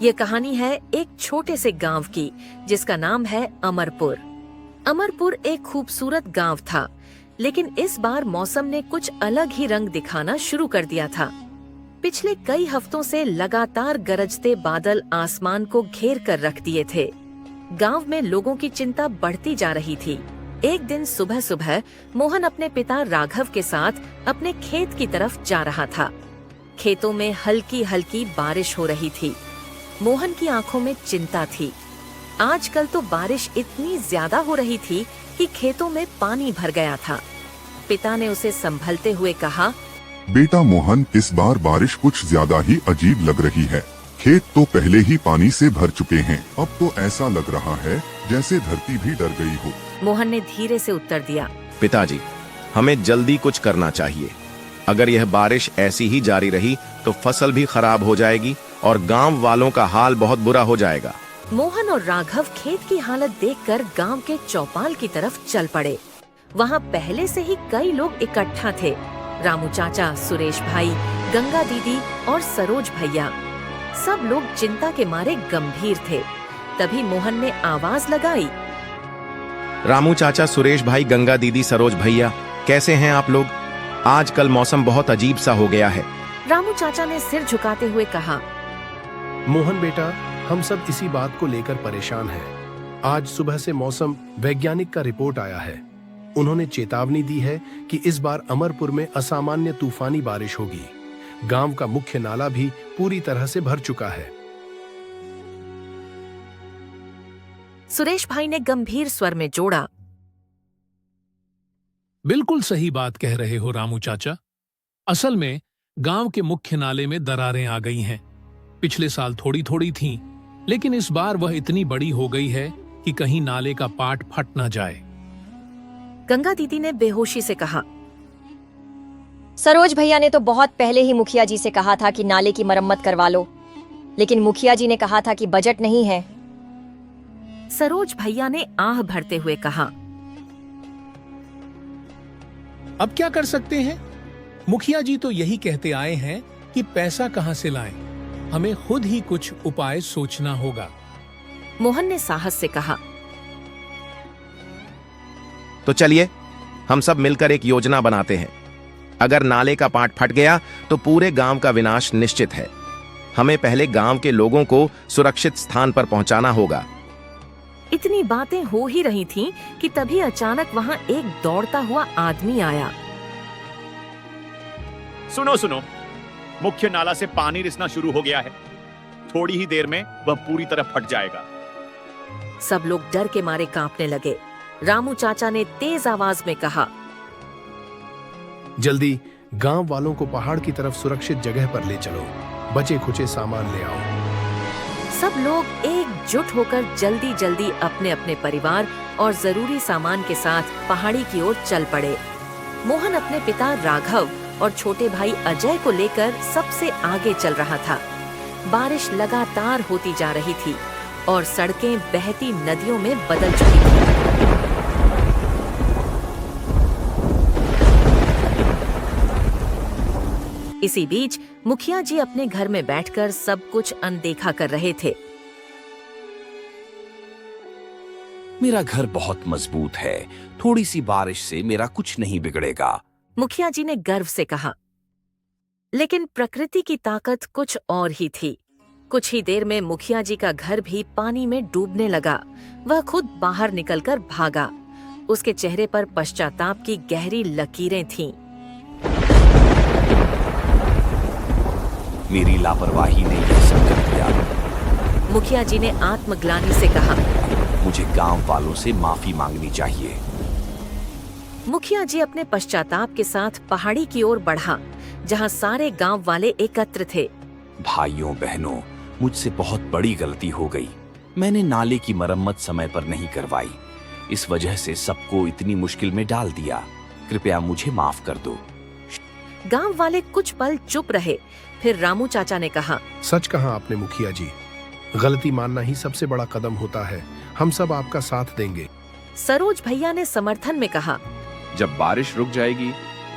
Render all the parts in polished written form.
ये कहानी है एक छोटे से गांव की जिसका नाम है अमरपुर। अमरपुर एक खूबसूरत गांव था, लेकिन इस बार मौसम ने कुछ अलग ही रंग दिखाना शुरू कर दिया था। पिछले कई हफ्तों से लगातार गरजते बादल आसमान को घेर कर रख दिए थे। गांव में लोगों की चिंता बढ़ती जा रही थी। एक दिन सुबह सुबह मोहन अपने पिता राघव के साथ अपने खेत की तरफ जा रहा था। खेतों में हल्की हल्की बारिश हो रही थी। मोहन की आंखों में चिंता थी। आजकल तो बारिश इतनी ज्यादा हो रही थी कि खेतों में पानी भर गया था। पिता ने उसे संभलते हुए कहा, बेटा मोहन, इस बार बारिश कुछ ज्यादा ही अजीब लग रही है। खेत तो पहले ही पानी से भर चुके हैं। अब तो ऐसा लग रहा है जैसे धरती भी डर गई हो। मोहन ने धीरे से उत्तर दिया, पिताजी, हमें जल्दी कुछ करना चाहिए। अगर यह बारिश ऐसी ही जारी रही तो फसल भी खराब हो जाएगी और गांव वालों का हाल बहुत बुरा हो जाएगा। मोहन और राघव खेत की हालत देखकर गांव के चौपाल की तरफ चल पड़े। वहां पहले से ही कई लोग इकट्ठा थे। रामू चाचा, सुरेश भाई, गंगा दीदी और सरोज भैया, सब लोग चिंता के मारे गंभीर थे। तभी मोहन ने आवाज लगाई, रामू चाचा, सुरेश भाई, गंगा दीदी, सरोज भैया, कैसे हैं आप लोग? आजकल मौसम बहुत अजीब सा हो गया है। रामू चाचा ने सिर झुकाते हुए कहा, मोहन बेटा, हम सब इसी बात को लेकर परेशान हैं। आज सुबह से मौसम वैज्ञानिक का रिपोर्ट आया है। उन्होंने चेतावनी दी है कि इस बार अमरपुर में असामान्य तूफानी बारिश होगी। गांव का मुख्य नाला भी पूरी तरह से भर चुका है। सुरेश भाई ने गंभीर स्वर में जोड़ा, बिल्कुल सही बात कह रहे हो रामू चाचा। असल में गांव के मुख्य नाले में दरारें आ गई हैं। पिछले साल थोड़ी थोड़ी थीं, लेकिन इस बार वह इतनी बड़ी हो गई है कि कहीं नाले का पाट फट न जाए। गंगा दीदी ने बेहोशी से कहा, सरोज भैया ने तो बहुत पहले ही मुखिया जी से कहा था कि नाले की मरम्मत करवा लो, लेकिन मुखिया जी ने कहा था कि बजट नहीं है। सरोज भैया ने आह भरते हुए कहा, अब क्या कर सकते हैं? मुखिया जी तो यही कहते आए हैं कि पैसा कहां से लाएं। हमें खुद ही कुछ उपाय सोचना होगा। मोहन ने साहस से कहा, तो चलिए हम सब मिलकर एक योजना बनाते हैं। अगर नाले का पाट फट गया तो पूरे गांव का विनाश निश्चित है। हमें पहले गांव के लोगों को सुरक्षित स्थान पर पहुंचाना होगा। इतनी बातें हो ही रही थीं कि तभी अचानक वहां एक दौड़ता हुआ आदमी आया। सुनो सुनो, मुख्य नाला से पानी रिसना शुरू हो गया है। थोड़ी ही देर में वह पूरी तरह फट जाएगा। सब लोग डर के मारे कांपने लगे। रामू चाचा ने तेज आवाज में कहा, जल्दी गांव वालों को पहाड़ की तरफ सुरक्षित जगह पर ले चलो। बचे खुचे सामान ले आओ। सब लोग एकजुट होकर जल्दी जल्दी अपने अपने परिवार और जरूरी सामान के साथ पहाड़ी की ओर चल पड़े। मोहन अपने पिता राघव और छोटे भाई अजय को लेकर सबसे आगे चल रहा था। बारिश लगातार होती जा रही थी और सड़कें बहती नदियों में बदल चुकी थी। इसी बीच मुखिया जी अपने घर में बैठकर सब कुछ अनदेखा कर रहे थे। मेरा घर बहुत मजबूत है। थोड़ी सी बारिश से मेरा कुछ नहीं बिगड़ेगा। मुखिया जी ने गर्व से कहा। लेकिन प्रकृति की ताकत कुछ और ही थी। कुछ ही देर में मुखिया जी का घर भी पानी में डूबने लगा। वह खुद बाहर निकलकर भागा। उसके चेहरे पर पश्चाताप की गहरी लकीरें थीं। मेरी लापरवाही ने यह सब कर दिया। मुखिया जी ने आत्मग्लानि से कहा, मुझे गांव वालों से माफी मांगनी चाहिए। मुखिया जी अपने पश्चाताप के साथ पहाड़ी की ओर बढ़ा, जहां सारे गांव वाले एकत्र थे। भाइयों बहनों, मुझसे बहुत बड़ी गलती हो गई। मैंने नाले की मरम्मत समय पर नहीं करवाई। इस वजह से सबको इतनी मुश्किल में डाल दिया। कृपया मुझे माफ कर दो। गांव वाले कुछ पल चुप रहे। फिर रामू चाचा ने कहा, सच कहा आपने मुखिया जी। गलती मानना ही सबसे बड़ा कदम होता है। हम सब आपका साथ देंगे। सरोज भैया ने समर्थन में कहा, जब बारिश रुक जाएगी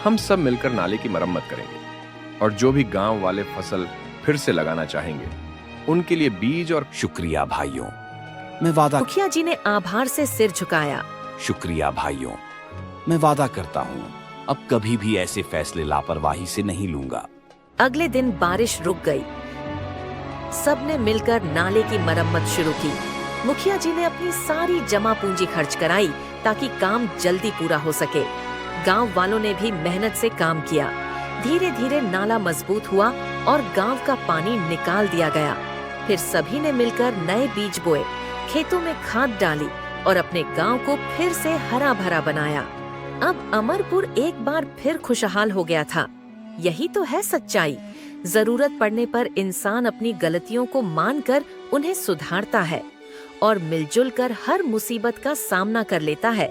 हम सब मिलकर नाले की मरम्मत करेंगे और जो भी गांव वाले फसल फिर से लगाना चाहेंगे उनके लिए बीज और शुक्रिया भाइयों, मैं वादा मुखिया जी ने आभार से सिर झुकाया। शुक्रिया भाइयों, मैं वादा करता हूँ अब कभी भी ऐसे फैसले लापरवाही से नहीं लूंगा। अगले दिन बारिश रुक गई। सबने मिलकर नाले की मरम्मत शुरू की। मुखिया जी ने अपनी सारी जमा पूंजी खर्च कराई ताकि काम जल्दी पूरा हो सके। गांव वालों ने भी मेहनत से काम किया। धीरे धीरे नाला मजबूत हुआ और गांव का पानी निकाल दिया गया। फिर सभी ने मिलकर नए बीज बोए, खेतों में खाद डाली और अपने गांव को फिर से हरा भरा बनाया। अब अमरपुर एक बार फिर खुशहाल हो गया था। यही तो है सच्चाई। जरूरत पड़ने पर इंसान अपनी गलतियों को मानकर उन्हें सुधारता है और मिलजुल कर हर मुसीबत का सामना कर लेता है।